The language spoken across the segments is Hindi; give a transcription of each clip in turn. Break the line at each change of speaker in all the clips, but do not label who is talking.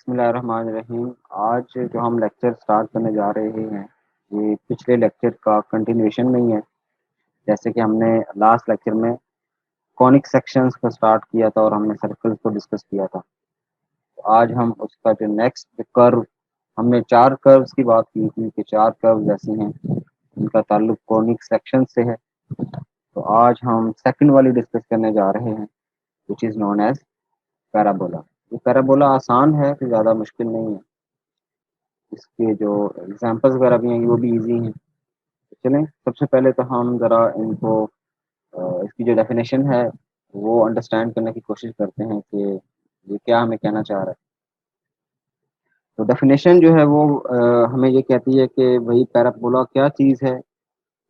बिस्मिल्लाहिर्रहमानिर्रहीम। आज जो हम लेक्चर स्टार्ट करने जा रहे हैं, ये पिछले लेक्चर का कंटिन्यूएशन में ही है। जैसे कि हमने लास्ट लेक्चर में कॉनिक सेक्शंस को स्टार्ट किया था और हमने सर्कल्स को डिस्कस किया था। तो आज हम उसका जो नेक्स्ट कर्व, हमने 4 कर्व्स की बात की थी कि 4 कर्व्स ऐसी हैं, जिनका ताल्लुक कॉनिक सेक्शन से है। तो आज हम सेकंड वाली डिस्कस करने जा रहे हैं, which is known as parabola. ये पैराबोला आसान है, कोई ज़्यादा मुश्किल नहीं है। इसके जो एग्जांपल्स वगैरह भी हैं वो भी इजी हैं। तो चलें, सबसे पहले तो हम ज़रा इनको इसकी जो डेफिनेशन है वो अंडरस्टैंड करने की कोशिश करते हैं कि ये क्या हमें कहना चाह रहा है। तो डेफिनेशन जो है वो हमें ये कहती है कि भाई पैराबोला क्या चीज़ है।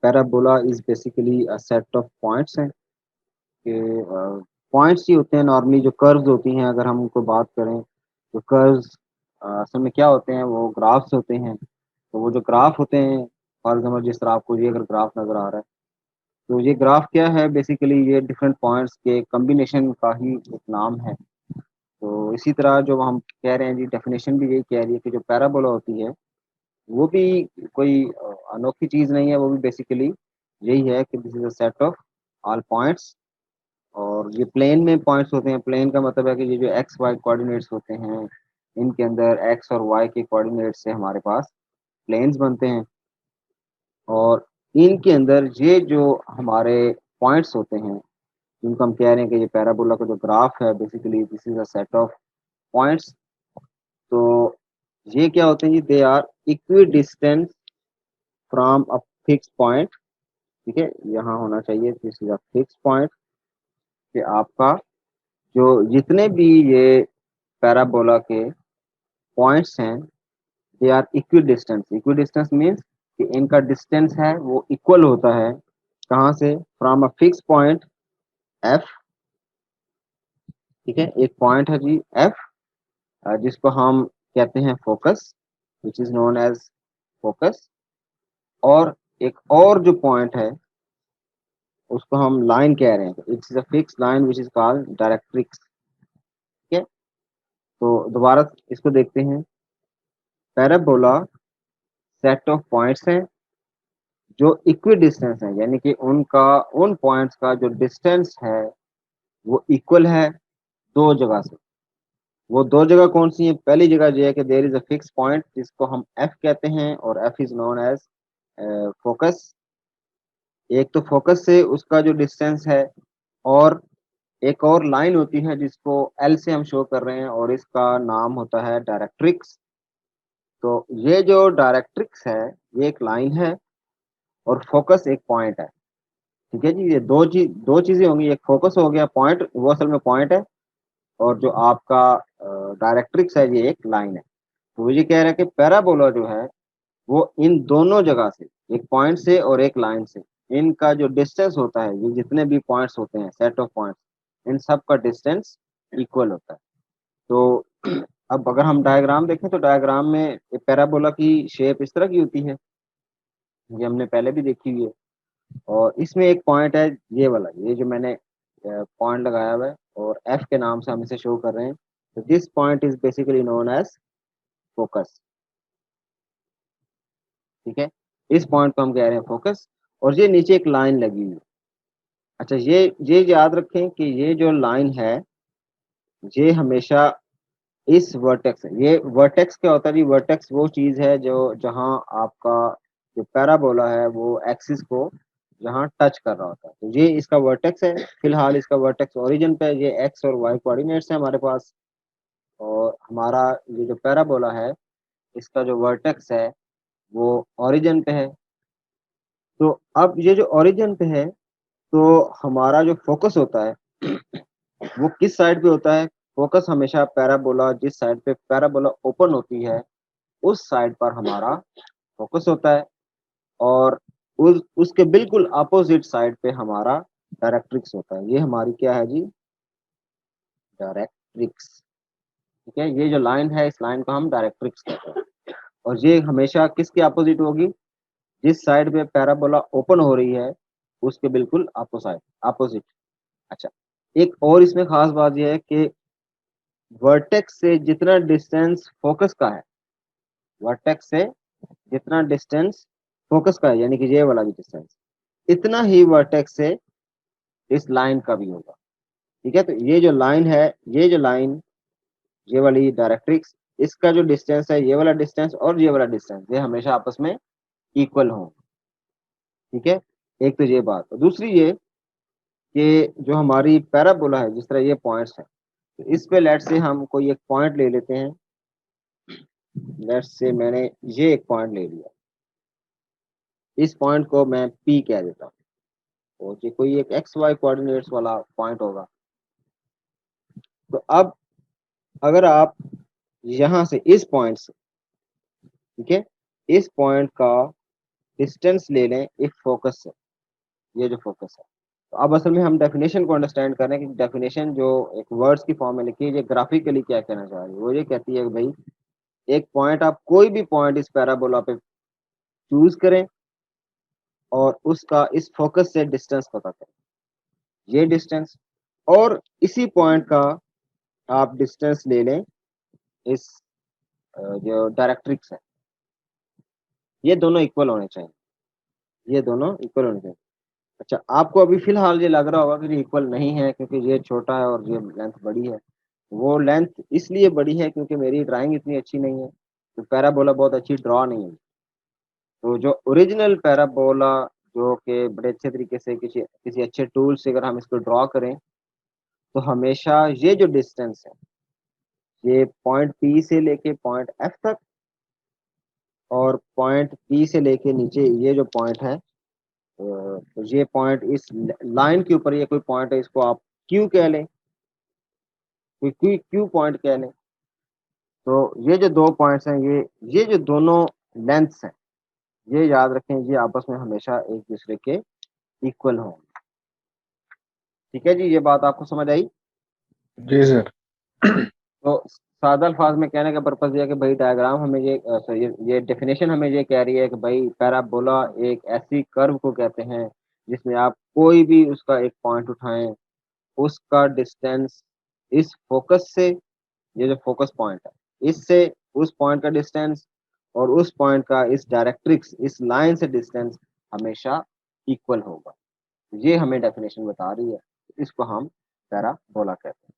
Parabola is basically a set of points हैं कि पॉइंट्स ही होते हैं नॉर्मली, जो कर्व्स होती हैं अगर हम उनको बात करें, तो कर्व्स असल में क्या होते हैं, वो ग्राफ्स होते हैं। तो वो जो ग्राफ होते हैं, फॉर एग्जाम्पल जिस तरह आपको ये अगर ग्राफ नज़र आ रहा है, तो ये ग्राफ क्या है, बेसिकली ये डिफरेंट पॉइंट्स के कॉम्बिनेशन का ही एक नाम है। तो इसी तरह जो हम कह रहे हैं जी, डेफिनेशन भी यही कह रही है कि जो पैराबोला होती है वो भी कोई अनोखी चीज़ नहीं है। वो भी बेसिकली यही है कि this is a set of all points. और ये प्लेन में पॉइंट्स होते हैं। प्लेन का मतलब है कि ये जो एक्स वाई कोऑर्डिनेट्स होते हैं, इनके अंदर एक्स और वाई के कोऑर्डिनेट्स से हमारे पास प्लेन्स बनते हैं। और इनके अंदर ये जो हमारे पॉइंट्स होते हैं, जिनको हम कह रहे हैं कि ये पैराबोला का जो ग्राफ है, basically this is a set of points. तो ये क्या होते हैं जी, they are equidistance from a fix point. ठीक है, यहाँ होना चाहिए this is a fix point, कि आपका जो जितने भी ये पैराबोला के पॉइंट्स हैं, they are equidistance. Equidistance means कि इनका डिस्टेंस है वो इक्वल होता है। कहाँ से? From a fix point F. ठीक है, एक पॉइंट है जी एफ, जिसको हम कहते हैं focus, which is known as focus. और एक और जो पॉइंट है उसको हम लाइन कह रहे हैं। It's a fix line which is called directrix. ठीक है, तो दोबारा इसको देखते हैं। पैराबोला सेट ऑफ पॉइंट्स हैं जो इक्वी डिस्टेंस है, यानी कि उनका, उन पॉइंट्स का जो डिस्टेंस है वो इक्वल है दो जगह से। वो दो जगह कौन सी है? पहली जगह ये है कि there is a fix point जिसको हम एफ कहते हैं, और F is known as focus. एक तो फोकस से उसका जो डिस्टेंस है, और एक और लाइन होती है जिसको एल से हम शो कर रहे हैं, और इसका नाम होता है डायरेक्ट्रिक्स। तो ये जो डायरेक्ट्रिक्स है, ये एक लाइन है, और फोकस एक पॉइंट है। ठीक है जी, ये दो चीजें होंगी। एक फोकस हो गया, पॉइंट वो असल में पॉइंट है, और जो आपका डायरेक्ट्रिक्स है ये एक लाइन है। तो वो ये कह रहा है कि पैराबोला जो है वो इन दोनों जगह से, एक पॉइंट से और एक लाइन से, इनका जो डिस्टेंस होता है, ये जितने भी पॉइंट्स होते हैं, सेट ऑफ पॉइंट्स, इन सब का डिस्टेंस इक्वल होता है। तो अब अगर हम डायग्राम देखें, तो डायग्राम में पैराबोला की शेप इस तरह की होती है, ये हमने पहले भी देखी हुई है। और इसमें एक पॉइंट है ये वाला, ये जो मैंने पॉइंट लगाया हुआ है, और एफ के नाम से हम इसे शो कर रहे हैं। तो this point is basically known as focus. ठीक है, इस पॉइंट को हम कह रहे हैं फोकस, और ये नीचे एक लाइन लगी हुई है। अच्छा, ये याद रखें कि ये जो लाइन है, ये हमेशा इस वर्टेक्स है। ये वर्टेक्स क्या होता है जी? वर्टेक्स वो चीज है जो, जहां आपका जो पैराबोला है वो एक्सिस को जहां टच कर रहा होता है, तो ये इसका वर्टेक्स है। फिलहाल इसका वर्टेक्स ओरिजिन पे, ये एक्स और वाई कोऑर्डिनेट्स है हमारे पास। और हमारा ये जो पैराबोला है, इसका जो वर्टेक्स है वो ओरिजिन पे है। तो अब ये जो ओरिजिन पे है, तो हमारा जो फोकस होता है वो किस साइड पे होता है? फोकस हमेशा पैराबोला, जिस साइड पे पैराबोला ओपन होती है उस साइड पर हमारा फोकस होता है। और उसके बिल्कुल अपोजिट साइड पे हमारा डायरेक्ट्रिक्स होता है। ये हमारी क्या है जी? डायरेक्ट्रिक्स। ठीक है, ये जो लाइन है, इस लाइन को हम डायरेक्ट्रिक्स कहते हैं। और ये हमेशा किसके अपोजिट होगी? जिस साइड पे पैराबोला ओपन हो रही है उसके बिल्कुल अपोजिट अपोजिट। अच्छा, एक और इसमें खास बात यह है कि वर्टेक्स से जितना डिस्टेंस फोकस का है, वर्टेक्स से जितना डिस्टेंस फोकस का है, यानी कि ये वाला भी डिस्टेंस, इतना ही वर्टेक्स से इस लाइन का भी होगा। ठीक है, तो ये जो लाइन है, ये जो लाइन, ये वाली डायरेक्ट्रिक्स, इसका जो डिस्टेंस है, ये वाला डिस्टेंस और ये वाला डिस्टेंस, ये हमेशा आपस में इक्वल हों। ठीक है, एक तो ये बात। और दूसरी ये कि जो हमारी पैराबोला है, जिस तरह ये पॉइंट्स है, तो इस पे लेट से हम कोई एक पॉइंट ले लेते हैं। लेट से मैंने ये एक पॉइंट ले लिया, इस पॉइंट को मैं P कह देता हूँ, और ये कोई एक एक्स वाई कोऑर्डिनेट्स वाला पॉइंट होगा। तो अब अगर आप यहाँ से इस पॉइंट से, ठीक है, इस पॉइंट का डिस्टेंस ले लें इस फोकस से, ये जो फोकस है, तो अब असल में हम डेफिनेशन को अंडरस्टैंड कर रहे हैं कि डेफिनेशन जो एक वर्ड्स की फॉर्म में लिखी है, ये ग्राफिकली क्या कहना चाह रही है। वो ये कहती है कि भाई एक पॉइंट, आप कोई भी पॉइंट इस पैराबोला पे चूज करें और उसका इस फोकस से डिस्टेंस पता करें, ये डिस्टेंस, और इसी पॉइंट का आप डिस्टेंस ले लें इस जो डायरेक्ट्रिक्स है, ये दोनों इक्वल होने चाहिए, ये दोनों इक्वल होने चाहिए। अच्छा, आपको अभी फिलहाल ये लग रहा होगा कि ये इक्वल नहीं है क्योंकि ये छोटा है और ये लेंथ बड़ी है। वो लेंथ इसलिए बड़ी है क्योंकि मेरी ड्राइंग इतनी अच्छी नहीं है, तो पैराबोला बहुत अच्छी ड्रॉ नहीं है। तो जो ओरिजिनल पैराबोला, जो कि बड़े अच्छे तरीके से किसी किसी अच्छे टूल से अगर हम इसको ड्रॉ करें, तो हमेशा ये जो डिस्टेंस है, ये पॉइंट P से लेके पॉइंट F तक, और पॉइंट P से लेके नीचे ये जो पॉइंट है, तो ये पॉइंट इस लाइन के ऊपर, ये कोई पॉइंट है, इसको आप Q कह लें, कोई Q पॉइंट कह लें। तो ये जो दो पॉइंट्स हैं, ये जो दोनों लेंथ्स हैं, ये याद रखें, ये आपस में हमेशा एक दूसरे के इक्वल हों। ठीक है जी, ये बात आपको समझ आई।
जी सर।
तो सादा अल्फाज में कहने का पर्पज ये है कि भाई डायग्राम हमें ये sorry, ये डेफिनेशन हमें ये कह रही है कि भाई पैराबोला एक ऐसी कर्व को कहते हैं जिसमें आप कोई भी उसका एक पॉइंट उठाएं, उसका डिस्टेंस इस फोकस से, ये जो फोकस पॉइंट है, इससे उस पॉइंट का डिस्टेंस, और उस पॉइंट का इस डायरेक्ट्रिक्स, इस लाइन से डिस्टेंस हमेशा इक्वल होगा। ये हमें डेफिनेशन बता रही है, इसको हम पैराबोला कहते हैं।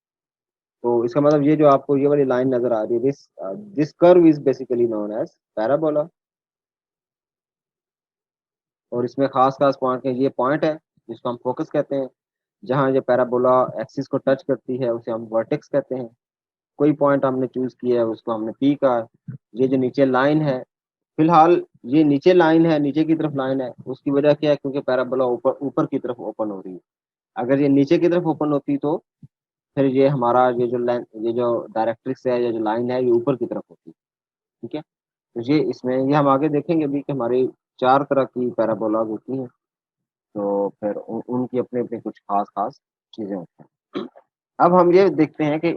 तो इसका मतलब ये जो आपको ये वाली लाइन नजर आ रही है, this curve is basically known as parabola. और इसमें खास खास पॉइंट के ये पॉइंट है जिसको हम फोकस कहते हैं, जहाँ ये पैराबोला एक्सिस को टच करती है उसे हम वर्टेक्स कहते हैं। कोई पॉइंट हमने चूज किया है उसको हमने P का, ये जो नीचे लाइन है, फिलहाल ये नीचे लाइन है, नीचे की तरफ लाइन है, उसकी वजह क्या है, क्योंकि पैराबोला ऊपर ऊपर की तरफ ओपन हो रही है। अगर ये नीचे की तरफ ओपन होती तो फिर ये हमारा ये जो डायरेक्ट्रिक्स है, ये जो लाइन है, ये ऊपर की तरफ होती। ठीक है, तो ये हम आगे देखेंगे भी कि हमारी चार तरह की पैराबोलाज होती हैं। तो फिर उनकी अपने अपने कुछ खास खास चीजें होती हैं। अब हम ये देखते हैं कि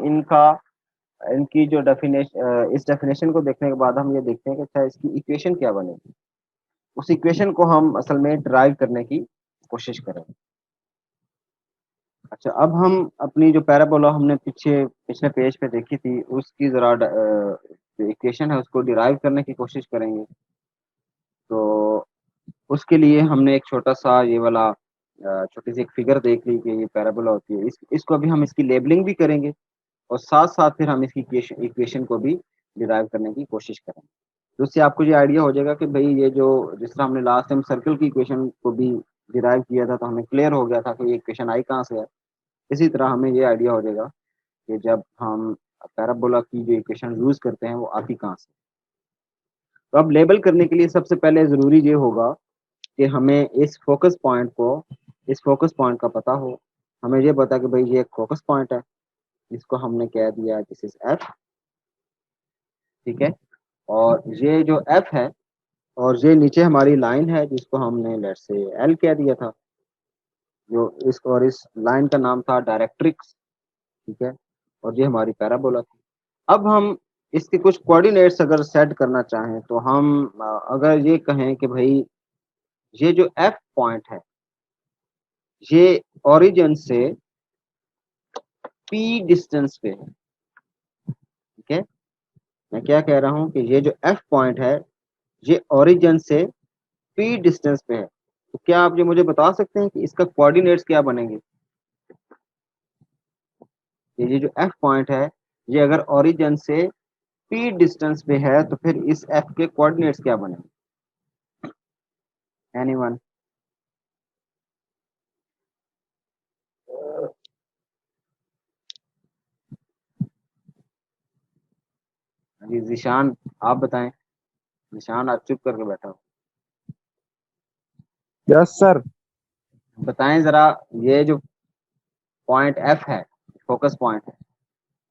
इनकी जो डेफिनेशन, इस डेफिनेशन को देखने के बाद हम ये देखते हैं कि अच्छा इसकी इक्वेशन क्या बनेगी। उस इक्वेशन को हम असल में ड्राइव करने की कोशिश करेंगे। अच्छा, अब हम अपनी जो पैराबोला हमने पीछे पिछले पेज पे देखी थी, उसकी जरा जो इक्वेशन है उसको डिराइव करने की कोशिश करेंगे। तो उसके लिए हमने एक छोटा सा ये वाला छोटी सी एक फिगर देख ली कि ये पैराबोला होती है। इसको अभी हम इसकी लेबलिंग भी करेंगे, और साथ साथ फिर हम इसकी इक्वेशन को भी डिराइव करने की कोशिश करेंगे। तो उससे आपको ये आइडिया हो जाएगा कि भाई ये जो, जिस तरह हमने लास्ट टाइम सर्कल की इक्वेशन को भी डिराइव किया था, तो हमें क्लियर हो गया था कि ये इक्वेशन आई कहाँ से है। इसी तरह हमें ये आइडिया हो जाएगा कि जब हम पैराबोला की जो इक्वेशन यूज करते हैं वो आती कहाँ से। तो अब लेबल करने के लिए सबसे पहले जरूरी ये होगा कि हमें इस फोकस पॉइंट का पता हो। हमें ये पता कि भाई ये एक फोकस पॉइंट है, इसको हमने कह दिया दिस इज एफ। ठीक है, और ये जो एफ है, और ये नीचे हमारी लाइन है जिसको हमने लेट से एल कह दिया था, जो इस लाइन का नाम था डायरेक्ट्रिक्स। ठीक है, और ये हमारी पैराबोला थी। अब हम इसके कुछ कोऑर्डिनेट्स अगर सेट करना चाहें, तो हम अगर ये कहें कि भाई ये जो एफ पॉइंट है, ये ओरिजिन से पी डिस्टेंस पे है। ठीक है, मैं क्या कह रहा हूँ कि ये जो एफ पॉइंट है ये ओरिजिन से पी डिस्टेंस पे है, तो क्या आप ये मुझे बता सकते हैं कि इसका कोऑर्डिनेट्स क्या बनेंगे? ये जो एफ पॉइंट है ये अगर ओरिजिन से पी डिस्टेंस पे है तो फिर इस एफ के कोऑर्डिनेट्स क्या बनेंगे? एनीवन? जी जिशान, आप बताएं। निशान आज चुप करके बैठा हो,
यस सर।
बताएं जरा। ये जो पॉइंट एफ है, फोकस पॉइंट है,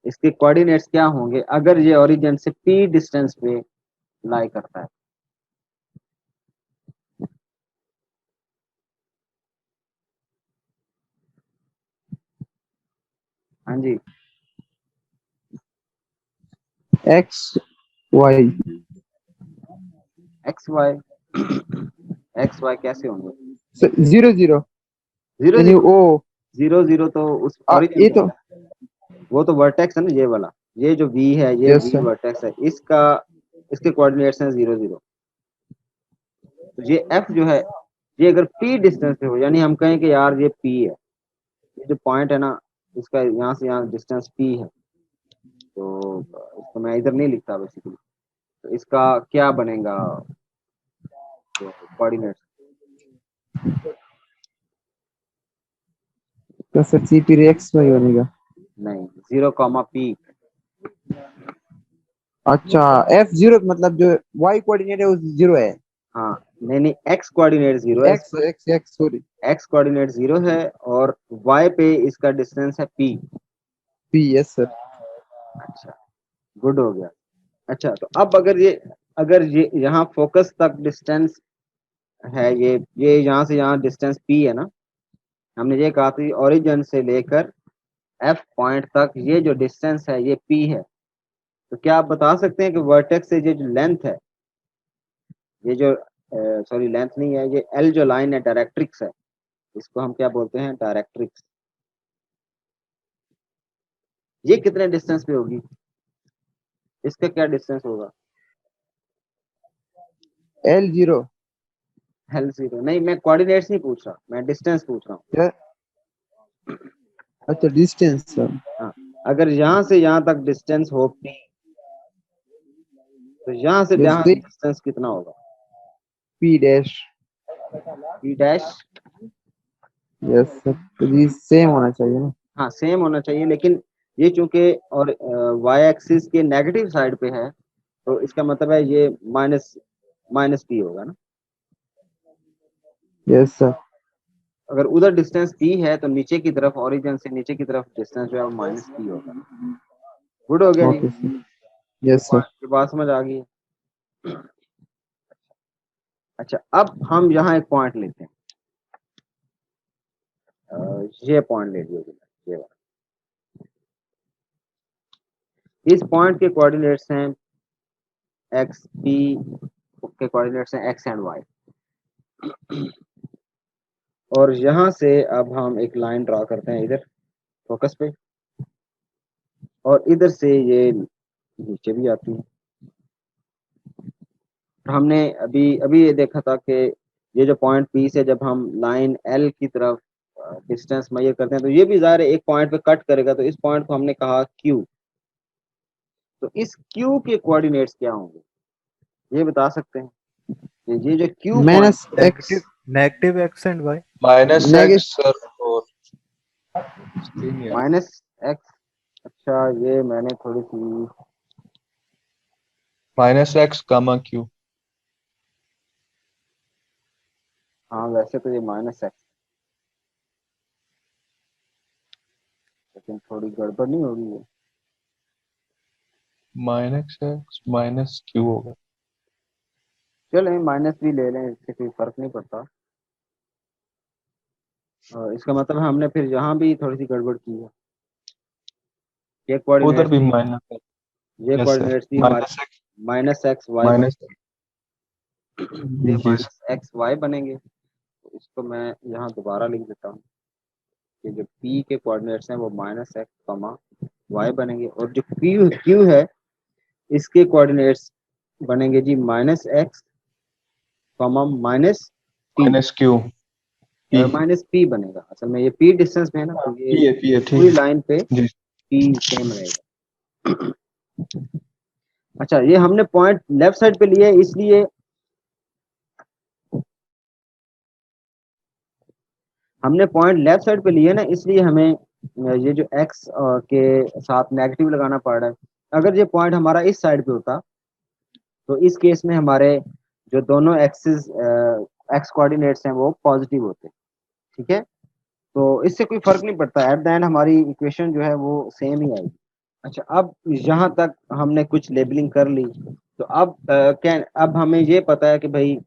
इसके कोऑर्डिनेट्स क्या होंगे अगर ये ओरिजिन से पी डिस्टेंस पे लाई करता है? हाँ जी।
X y.
X y? X y कैसे होंगे?
जीरो जीरो
जीरो
यानी
जीरो?
ओ।
जीरो जीरो तो उस ओरिजिन
ये
पे
तो।
होता है, वो तो वर्टेक्स है ना ये वाला। ये जो वी है ये
यस
वी
सर।
वर्टेक्स है, इसका इसके कोऑर्डिनेट्स हैं जीरो जीरो। तो ये एफ जो है ये अगर पी डिस्टेंस पे हो, यानी हम कहें कि यार ये पी है, ये जो पॉइंट है ना इसका यहाँ से यहाँ डिस्टेंस पी है, तो इसको मैं इधर नहीं लिखता बेसिकली, तो इसका क्या बनेगा कोऑर्डिनेट्स?
तो sir C P X Y बनेगा।
नहीं, जीरो कॉमा पी।
अच्छा, एफ जीरो मतलब जो वाई कोऑर्डिनेट है वो जीरो है।
हाँ, नहीं नहीं, एक्स कोऑर्डिनेट जीरो है
एक्स
इसका।
X x sorry.
X coordinate zero है और वाई पे इसका डिस्टेंस है पी।
पी। Yes sir.
अच्छा, गुड हो गया। अच्छा, तो अब अगर ये यहाँ फोकस तक डिस्टेंस है, ये यहाँ से यहाँ डिस्टेंस पी है ना, हमने ये कहा था ओरिजिन से लेकर एफ पॉइंट तक ये जो डिस्टेंस है ये पी है, तो क्या आप बता सकते हैं कि वर्टेक्स से ये जो लेंथ है, ये जो सॉरी लेंथ नहीं है, ये एल जो लाइन है डायरेक्ट्रिक्स है, इसको हम क्या बोलते हैं? डायरेक्ट्रिक्स। ये कितने डिस्टेंस पे होगी? इसका क्या डिस्टेंस होगा?
L zero.
एल जीरो नहीं, मैं कोऑर्डिनेट्स नहीं पूछ रहा, मैं डिस्टेंस पूछ रहा हूँ।
अच्छा डिस्टेंस सर।
हाँ, अगर यहाँ से यहाँ तक डिस्टेंस हो पी, तो यहाँ से
यस
यहाँ
तो
डिस्टेंस कितना होगा?
P dash.
P dash?
Yes sir, तो ये सेम होना चाहिए ना।
हाँ सेम होना चाहिए, लेकिन ये चूंकि और वाई एक्सिस के नेगेटिव साइड पे है, तो इसका मतलब है ये माइनस माइनस पी होगा ना।
Yes sir.
अगर उधर डिस्टेंस पी है तो नीचे की तरफ, ओरिजिन से नीचे की तरफ डिस्टेंस जो है वो माइनस पी होगा। गुड हो गया जी,
ओके सर। Yes sir.
ये बात समझ आ गई। अच्छा, अब हम यहाँ एक पॉइंट लेते हैं, ये पॉइंट ले लिया ये वाला। इस पॉइंट के कोऑर्डिनेट्स हैं एक्स, पी के कोऑर्डिनेट्स हैं एक्स एंड वाई, और यहाँ से अब हम एक लाइन ड्रा करते हैं इधर फोकस पे, और इधर से ये नीचे भी आती है। हमने अभी अभी ये देखा था कि ये जो पॉइंट पी से जब हम लाइन एल की तरफ डिस्टेंस मेजर करते हैं तो ये भी ज़ाहिर है एक पॉइंट पे कट करेगा, तो इस पॉइंट को हमने कहा क्यू। तो इस क्यू के कोऑर्डिनेट्स क्या होंगे, ये बता सकते हैं? ये जो Q point,
minus X.
Negative negative X and Y.
Minus
negative.
X sir और सेम ही है।
Minus X? अच्छा, ये मैंने थोड़ी सी,
माइनस एक्स कामा क्यू।
हाँ वैसे तो ये माइनस एक्स, लेकिन थोड़ी गड़बड़ नहीं होगी ये?
माइनस एक्स माइनस क्यू होगा।
चलें माइनस भी ले लें, इससे कोई फर्क नहीं पड़ता। इसका मतलब हमने फिर यहाँ भी थोड़ी सी गड़बड़ की है। ये
उधर
कोऑर्डिनेट्स
भी
थी,
माइनस एक्स।
ये
यस सर,
कोऑर्डिनेट्स थी हमारी
minus x
minus X Y
minus.
बनेंगे। ये
जी
माइनस एक्स वाई बनेंगे, तो इसको मैं यहाँ दोबारा लिख देता हूँ कि जो पी के कोऑर्डिनेट्स हैं वो माइनस एक्स कमा वाई बनेंगे, और जो क्यू क्यू है इसके कोऑर्डिनेट्स बनेंगे जी -x, -p,
-q p
-p बनेगा। असल में ये p डिस्टेंस में है ना, तो ये
p है
पूरी
ठीक
लाइन पे
है जी।
p सेम रहेगा। अच्छा, ये हमने पॉइंट लेफ्ट साइड पे लिए, इसलिए हमने पॉइंट लेफ्ट साइड पे लिए ना, इसलिए हमें ये जो x के साथ नेगेटिव लगाना पड़ रहा है। अगर ये पॉइंट हमारा इस साइड पे होता तो इस केस में हमारे जो दोनों एक्सिस x कोऑर्डिनेट्स हैं वो पॉजिटिव होते। ठीक है, तो इससे कोई फर्क नहीं पड़ता, एट द एंड हमारी इक्वेशन जो है वो सेम ही आएगी। अच्छा, अब यहाँ तक हमने कुछ लेबलिंग कर ली, तो अब हमें ये पता है कि भाई,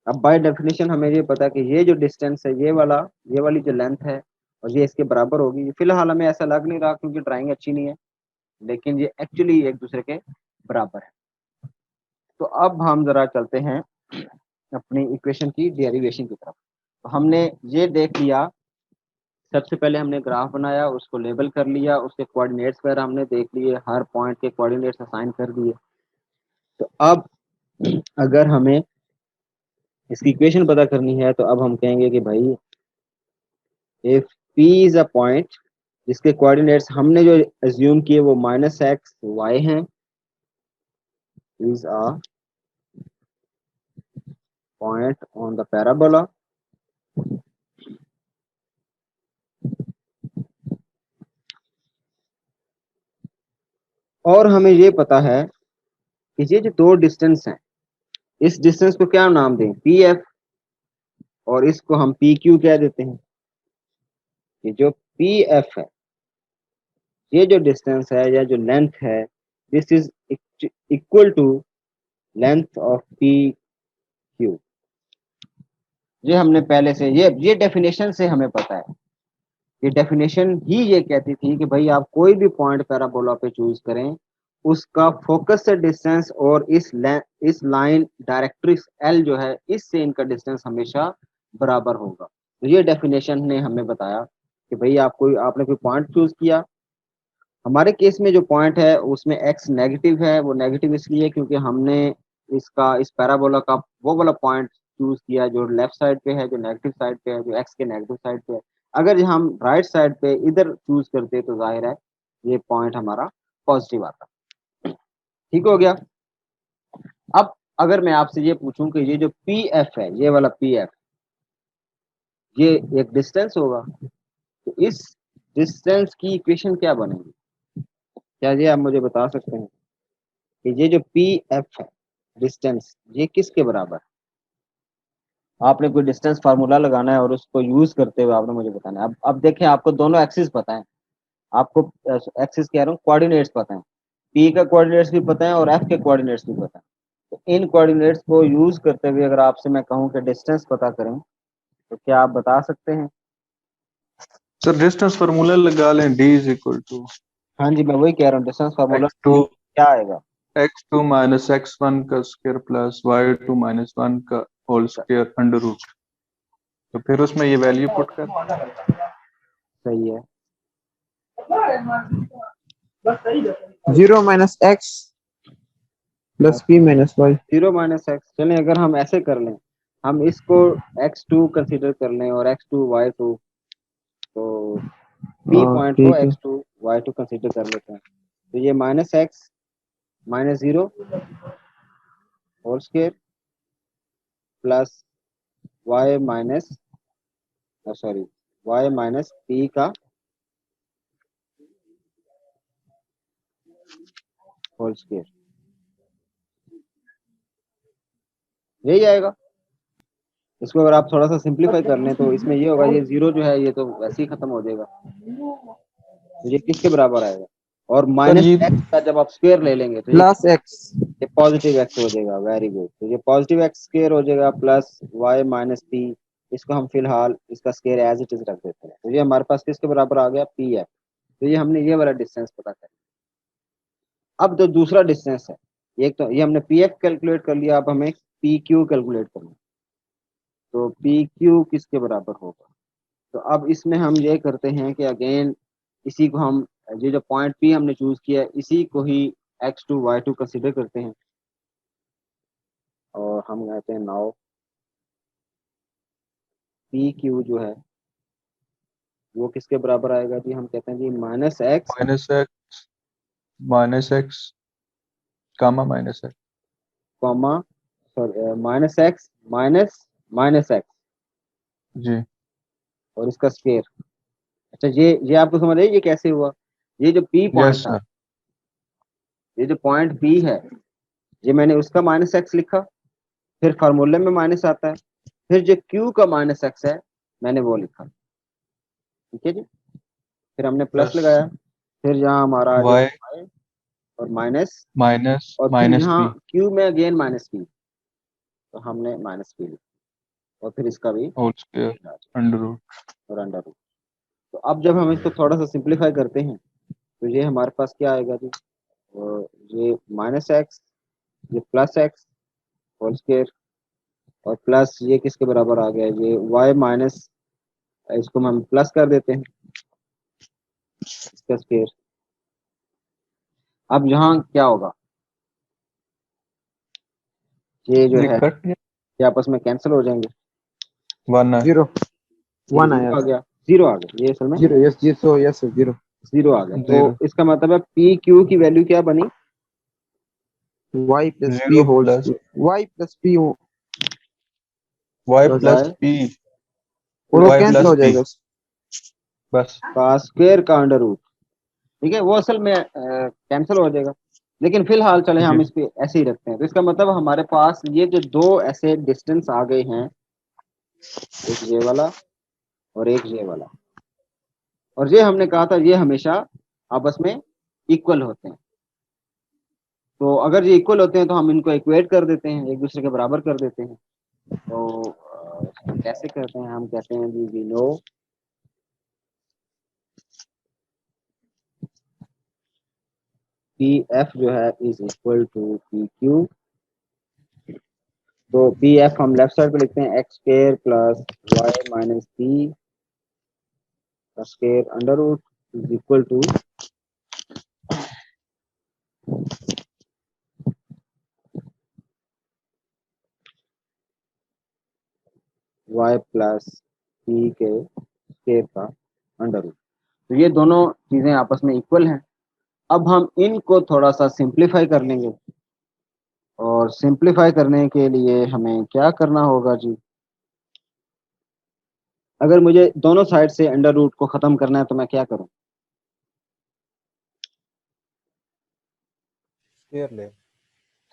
अब बाय डेफिनेशन हमें ये पता है कि ये जो डिस्टेंस है, ये वाली जो लेंथ है और ये इसके बराबर होगी। फिलहाल हमें ऐसा लग नहीं रहा क्योंकि ड्राइंग अच्छी नहीं है, लेकिन ये एक्चुअली एक दूसरे के बराबर है। तो अब हम जरा चलते हैं अपनी इक्वेशन की डेरिवेशन की तरफ। तो हमने ये देख लिया, सबसे पहले हमने ग्राफ बनाया, उसको लेबल कर लिया, उसके कोऑर्डिनेट्स वगैरह हमने देख लिए, हर पॉइंट के कोऑर्डिनेट्स असाइन कर दिए। तो अब अगर हमें इसकी इक्वेशन पता करनी है तो अब हम कहेंगे कि भाई, if p is a point जिसके कोऑर्डिनेट्स हमने जो एज्यूम किए वो -x y हैं, is a point on the parabola और हमें ये पता है कि ये जो दो डिस्टेंस हैं, इस डिस्टेंस को क्या नाम दें, pf, और इसको हम pq कह देते हैं। कि जो pf है, ये जो डिस्टेंस है या जो लेंथ है, this is equal to length of pq। ये हमने पहले से ये डेफिनेशन से हमें पता है। ये डेफिनेशन ही ये कहती थी कि भाई आप कोई भी पॉइंट पैराबोला पे चूज करें, उसका फोकस से डिस्टेंस और इस लाइन डायरेक्ट्रिक्स एल जो है, इससे इनका डिस्टेंस हमेशा बराबर होगा। तो ये डेफिनेशन ने हमें बताया कि भाई आपने कोई पॉइंट चूज किया। हमारे केस में जो पॉइंट है उसमें एक्स नेगेटिव है। वो नेगेटिव इसलिए क्योंकि हमने इस पैराबोला का वो वाला पॉइंट चूज किया जो लेफ्ट साइड पे है, जो नेगेटिव साइड पे है, जो एक्स के नेगेटिव साइड पे है। अगर हम राइट साइड पे इधर चूज करते तो जाहिर है ये पॉइंट हमारा पॉजिटिव आता। ठीक हो गया। अब अगर मैं आपसे ये पूछूं कि ये जो पी एफ है, ये वाला पी एफ, ये एक डिस्टेंस होगा, तो इस डिस्टेंस की इक्वेशन क्या बनेगी? क्या ये आप मुझे बता सकते हैं कि ये जो पी एफ है डिस्टेंस, ये किसके बराबर है? आपने कोई डिस्टेंस फार्मूला लगाना है और उसको यूज करते हुए आपने मुझे बताना है। अब देखें, आपको दोनों एक्सिस पता है, आपको एक्सिस कह रहा हूँ, कोऑर्डिनेट्स पता है, पी का कोऑर्डिनेट्स भी पता है और एफ के कोऑर्डिनेट्स भी पता है। तो इन कोऑर्डिनेट्स को यूज करते हुए अगर आपसे मैं कहूँ कि डिस्टेंस पता करें, तो क्या आप बता सकते हैं?
सर डिस्टेंस फार्मूला लगा लें, d इज इक्वल टू
हाँ जी, मैं वही कह रहा हूँ, डिस्टेंस फार्मूला
x2
क्या आएगा?
x2 माइनस x1 का स्क्वायर प्लस y2 माइनस 1 का होल स्क्वायर अंडर रूट। तो फिर उसमें ये वैल्यू पुट कर।
सही है।
0 minus X plus p minus Y.
0 minus X, चलें अगर हम ऐसे कर लें, हम इसको x2 कंसीडर कर लें और x2 y2, तो p पॉइंट को
ठीक है।
x2 y2 कंसीडर कर लेते हैं। तो ये -x -0 whole square plus y minus sorry y minus p का होल स्क्वायर, यही आएगा। इसको अगर आप थोड़ा सा सिंप्लीफाई कर लें तो इसमें ये होगा, ये 0 जो है ये तो वैसे ही खत्म हो जाएगा, तो ये किसके बराबर आएगा? और
सर
माइनस
ये
एक्स का जब आप स्क्वायर ले लेंगे तो
प्लस एक्स।
ये पॉजिटिव एक्स हो जाएगा। Very good. तो ये पॉजिटिव एक्स स्क्वायर हो जाएगा प्लस वाई माइनस पी। इसको हम फिलहाल इसका स्क्वायर एज इट इज रख देते हैं। तो ये हमारे पास किसके बराबर आ गया? P F. तो ये हमने ये वाला डिस्टेंस पता कर। अब जो दूसरा डिस्टेंस है, एक तो ये हमने पी एफ कैलकुलेट कर लिया, अब हमें पी क्यू कैलकुलेट करना। तो पी क्यू किसके बराबर होगा? तो अब इसमें हम ये करते हैं कि अगेन इसी को हम, ये जो पॉइंट पी हमने चूज किया है, इसी को ही x2 y2 कंसीडर करते हैं और हम कहते हैं नाउ पी क्यू जो है वो किसके बराबर आएगा जी, हम कहते हैं जी minus
x comma minus x
comma sorry minus x minus minus x
जी।
और इसका स्क्वायर। अच्छा ये आपको समझ आई ये कैसे हुआ? ये जो पी पॉइंट
यस
था,
सर।
ये जो पॉइंट पी है, ये मैंने उसका माइनस एक्स लिखा, फिर फार्मूले में माइनस आता है, फिर जो क्यू का माइनस एक्स है मैंने वो लिखा, ठीक है जी। फिर हमने प्लस
प्लस
लगाया, फिर यहाँ हमारा आ
वाई
जाएगा y और माइनस,
माइनस
और फिर
माइनस
यहाँ
पी
क्यू में अगेन माइनस पी, तो हमने माइनस पी लिखा और फिर इसका भी
होल स्क्वायर अंडर रूट।
और अंडर रूट। तो अब जब हम इसको थोड़ा सा सिंप्लीफाई करते हैं तो ये हमारे पास क्या आएगा जी, और ये माइनस एक्स, ये प्लस एक्स होल स्क्वायर, और प्लस ये किसके बराबर आ गया, ये y माइनस, इसको हम प्लस कर देते हैं इसका स्क्वायर। अब यहाँ क्या होगा, ये जो
ये
है
कट
ये आपस में कैंसिल हो जाएंगे,
वन है।
0
ये
1
जीरो
आया
आ गया, जीरो आ गया, ये असल में
0 यस जी सो यस 0
जीरो आ गया। तो
जीरो
इसका मतलब है पी क्यू की वैल्यू क्या बनी,
y plus p
zero
whole
plus
y plus p
Y
plus
plus
y
P
और वो
वाई
कैंसिल
प्लस
हो
पी
जाएगा।
बस।
का स्क्वायर का अंडर रूट, ठीक है, वो असल में कैंसिल हो जाएगा। लेकिन फिलहाल चले
जी
हम इस पे ऐसे ही रखते हैं। तो इसका मतलब हमारे पास ये जो दो ऐसे डिस्टेंस आ गए हैं, एक ये वाला और एक ये वाला, और ये हमने कहा था ये हमेशा आपस में इक्वल होते हैं। तो अगर ये इक्वल होते हैं तो हम इनको इक्वेट कर देते हैं, एक दूसरे के बराबर कर देते हैं। तो इसको कैसे करते हैं, हम कहते हैं जी वी नो पी एफ जो है is equal to P Q. तो पी एफ हम लेफ्ट साइड पे लिखते हैं x square plus y minus p का square under root is equal to y plus p के स्क्वायर का अंडर रूट। तो ये दोनों चीजें आपस में इक्वल हैं। अब हम इनको थोड़ा सा सिंप्लीफाई कर लेंगे, और सिंप्लीफाई करने के लिए हमें क्या करना होगा जी, अगर मुझे दोनों साइड से अंडर रूट को खत्म करना है तो मैं क्या करूं,
स्क्वायर ले।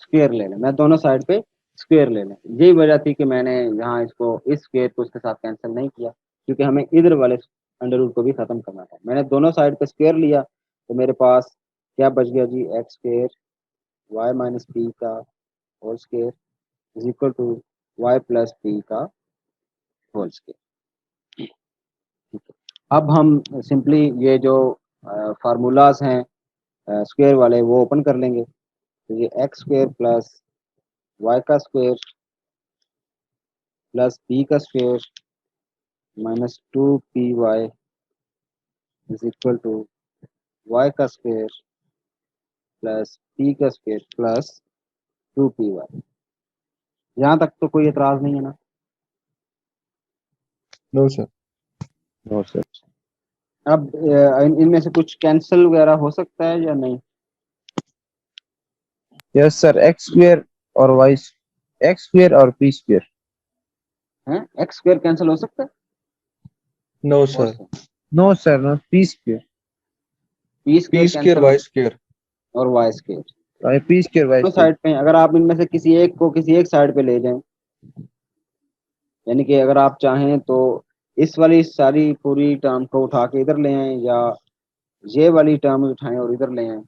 स्क्वायर ले लें, मैं दोनों साइड पे स्क्वायर ले लें। यही वजह थी कि मैंने यहाँ इसको इस स्क्वायर को इसके साथ कैंसिल नहीं किया, क्योंकि हमें इधर वाले अंडर रूट को भी खत्म करना था। मैंने दोनों साइड पे स्क्वायर लिया तो मेरे पास क्या बच गया जी, x square y minus p का whole square is equal to y plus P का होल स्क्वायर। अब हम सिंपली ये जो फार्मूलाज हैं स्क्वायर वाले वो ओपन कर लेंगे। तो ये एक्स स्क्वायर प्लस वाई का स्क्वायर प्लस पी का square minus 2py is equal to Y का स्क्वायर प्लस पी का स्क्वायर प्लस 2py। यहाँ तक तो कोई एतराज नहीं है ना?
No sir.
No sir. अब इनमें से कुछ कैंसिल वगैरह हो सकता है या नहीं?
यस सर x स्क्वायर और y x स्क्वायर और p स्क्वायर
है एक्स स्क्वायर कैंसिल हो सकता है?
नो
हो
सर।
सकता है।
No sir no p square
P
P
square
square
cancel हो
वाई
सकता
स्क्वायर
है और वाई स्क्वायर।
और p स्क्वायर y
दोनों
स्क्वायर
साइड पे हैं। अगर आप इनमें से किसी एक को किसी एक साइड पे ले जाएं, यानी कि अगर आप चाहें तो इस वाली सारी पूरी टर्म को उठा के इधर ले आएं, या ये वाली टर्म उठाएं और इधर ले आएं,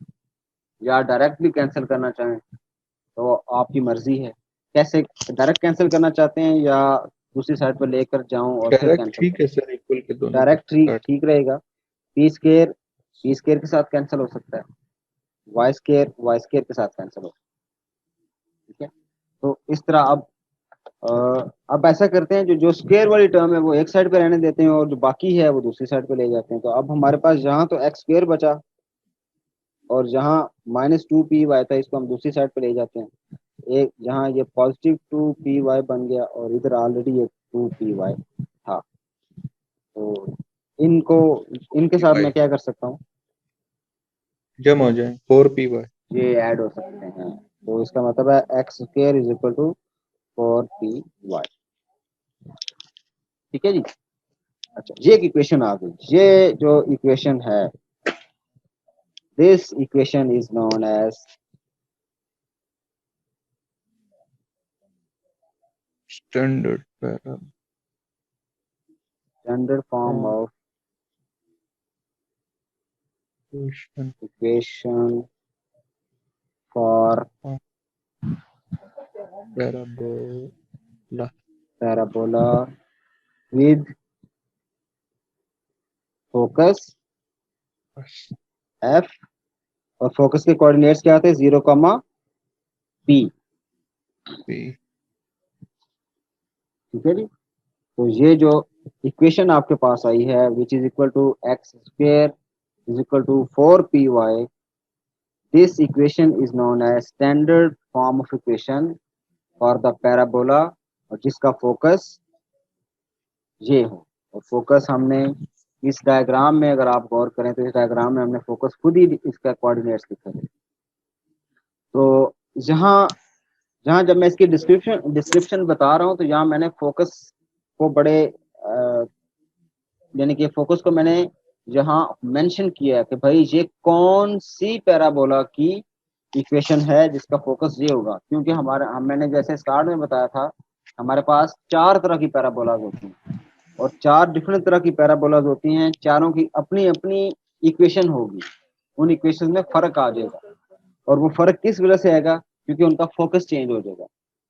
या डायरेक्ट भी कैंसिल करना चाहें तो आपकी मर्जी है। कैसे डायरेक्ट कैंसिल करना चाहते हैं या दूसरी साइड पर लेकर जाऊं और फिर
डायरेक्ट
कैंसिल
ठीक
करूं?
है सर, इक्वल के दोनों
डायरेक्ट ठीक
काट।
ठीक रहेगा। पी स्केयर के साथ कैंसिल हो सकता है, वाई स्केयर के साथ कैंसिल हो सकता है, ठीक है। तो इस तरह अब ऐसा करते हैं, जो जो स्क्वायर वाली टर्म है वो एक साइड पे रहने देते हैं और जो बाकी है वो दूसरी साइड पे ले जाते हैं। तो अब हमारे पास यहाँ तो एक्स स्क्वायर बचा, और जहाँ -2py था इसको हम दूसरी साइड पे ले जाते हैं, एक जहाँ ये +2py बन गया और इधर ऑलरेडी ये 2py था, तो इनको इनके साथ मैं क्या कर सकता हूँ,
जम हो जाए 4py।
ये ऐड हो सकते हैं। तो इसका मतलब है x² = 4py। ठीक है जी। अच्छा, ये एक इक्वेशन आ गई। ये जो इक्वेशन है, this equation is known as
standard parabola
standard form of equation for parabola with focus f, और फोकस के कोऑर्डिनेट्स क्या आते हैं, 0, p। ठीक है जी। तो ये जो इक्वेशन आपके पास आई है, which is equal to x² = 4py, this equation is known as standard form of equation for the parabola, और जिसका फोकस ये हो। और फोकस हमने इस डायग्राम में, अगर आप गौर करें तो इस डायग्राम में हमने फोकस खुद ही इसका कोऑर्डिनेट्स लिखा है। तो जहाँ जहाँ जब मैं इसकी डिस्क्रिप्शन बता रहा हूँ, तो यहाँ मैंने फोकस को बड़े यानी कि फोकस को मैंने जहाँ मेंशन किया है कि भाई ये कौन सी पैराबोला की इक्वेशन है जिसका फोकस ये होगा, क्योंकि मैंने जैसे स्टार्ट में बताया था, हमारे पास 4 तरह की पैराबोलाज होती हैं, और 4 डिफरेंट तरह की पैराबोलाज होती हैं, चारों की अपनी अपनी इक्वेशन होगी। उन इक्वेशन में फर्क आ जाएगा, और वो फर्क किस वजह से आएगा, क्योंकि उनका फोकस चेंज हो जाएगा।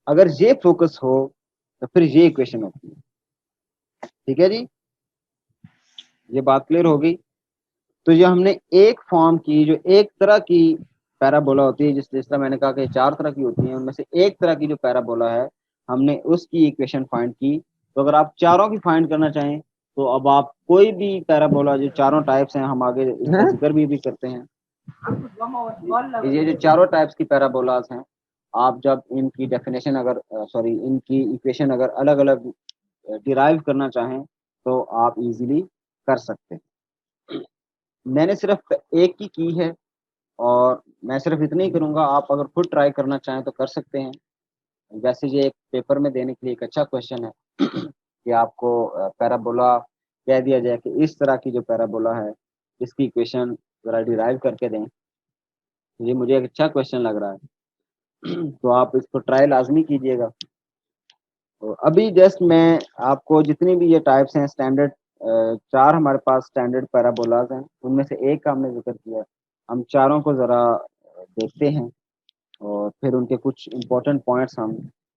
अगर ये फोकस हो तो फिर ये इक्वेशन होती है। ठीक है जी, ये बात क्लियर हो गई। तो ये हमने एक फॉर्म की, जो एक तरह की पैराबोला होती है, जिस तरह मैंने कहा कि 4 तरह की होती है, उनमें से एक तरह की जो पैराबोला है, हमने उसकी इक्वेशन फाइंड की। तो अगर आप चारों की फाइंड करना चाहें, तो अब आप कोई भी पैराबोला, जो चारों टाइप्स हैं, हम आगे इसका जिक्र भी करते हैं। ये जो चारों टाइप्स की पैराबोलाज हैं, आप जब इनकी डेफिनेशन अगर सॉरी इनकी इक्वेशन अगर अलग अलग डिराइव करना चाहें, तो आप इजीली कर सकते हैं। मैंने सिर्फ एक की है, और मैं सिर्फ इतना ही करूंगा। आप अगर खुद ट्राई करना चाहें तो कर सकते हैं। वैसे ये एक पेपर में देने के लिए एक अच्छा क्वेश्चन है कि आपको पैराबोला कह दिया जाए कि इस तरह की जो पैराबोला है, इसकी इक्वेशन जरा डिराइव करके दें। ये मुझे एक अच्छा क्वेश्चन लग रहा है तो आप इसको ट्राई लाजमी कीजिएगा। तो अभी जस्ट मैं आपको जितनी भी ये टाइप्स हैं, स्टैंडर्ड 4 हमारे पास स्टैंडर्ड पैराबोलाज हैं, उनमें से एक का हमने जिक्र किया। हम चारों को ज़रा देखते हैं, और फिर उनके कुछ इम्पोर्टेंट पॉइंट्स हम